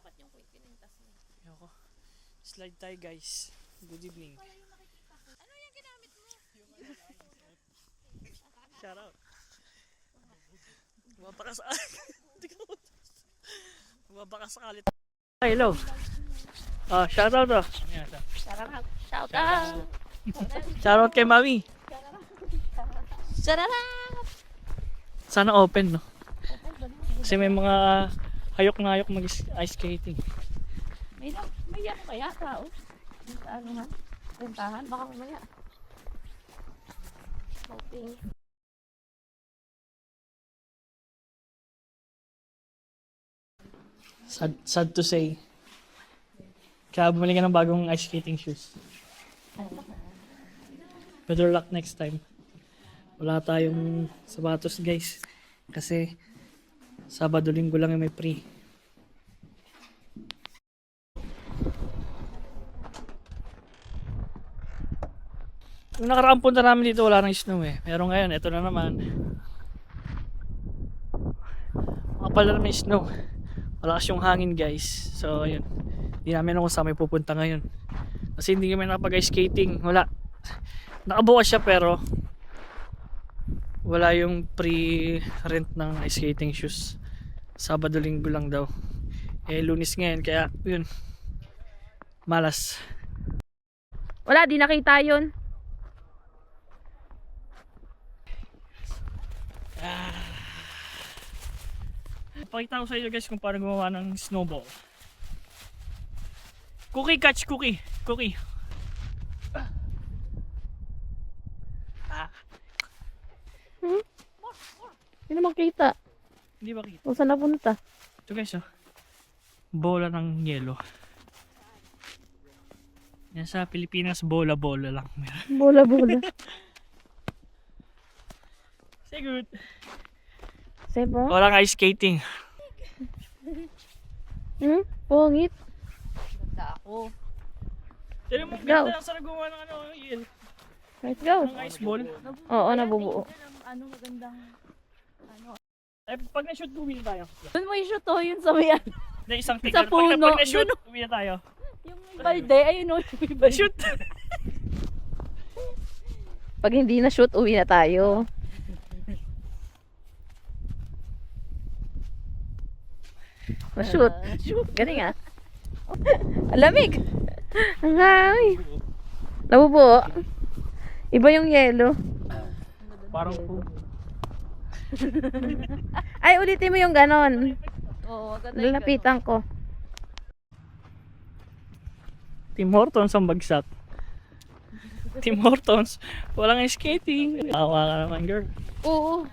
dapat yung pinintas mo. Ayoko. Slide tayo guys. Good evening. Ano yung ginamit mo? Shout out. Bumaba ka sa kalit. Hello. Shout out oh. Shout out! Shout out kay Mami. Sararap! Sana open no. Kasi may mga hayok-ngayok mag-ice skating. May ano kaya tao? Sa ano nga? Rentahan? Baka mamaya. Hoping. Sad to say. Kaya bumili ka ng bagong ice skating shoes. Better luck next time. Wala tayong sapatos guys. Kasi Sabado linggo lang yung may free. Yung nakaraang punta namin dito wala nang snow eh. Pero ngayon, ito na naman. Makapal na naman yung snow. Malakas yung hangin guys. So ayun. Hindi namin alam kung saan may pupunta ngayon. Kasi hindi kami nakapag-ice skating. Wala. Nakabukas siya pero wala yung pre-rent ng ice skating shoes. Sabado linggo lang daw. Lunes ngayon kaya yun. Malas. Wala, di nakita yun. Pakita ko sa inyo guys kung paano gumawa ng snowball. Cookie catch cookie. Cookie. Hindi naman kita. Hindi ba kita? Kung saan napunta? Ito guys oh. Bola ng yelo. Yan sa Pilipinas bola-bola lang. Bola-bola. Say good. Sebo? Walang ice skating. Pungit. Ganda ako. Pero mo Go. ganda sa gumawa ng ano, yelo. Let's go. Ng ice ball. Oo, nabubuo. Ano magandang ano. Eh, pag na-shoot, uwi na tayo. Doon mo i-shoot to, yun sa may ano. Na isang Sa tingnan. puno. Pag na-shoot, uwi na tayo. Yung may balde, ayun o, yung may balde. Shoot! Pag hindi na shoot, uwi na tayo. Ma-shoot. Galing ah. Alamig. Ang hangin. Nabubuo. Iba yung yelo. Parang po. Ay, ulitin mo yung ganon. Oo, ganda Lalapitan ko. Tim Hortons ang bagsak. Tim Hortons, walang skating. Awa ka naman girl. Oo.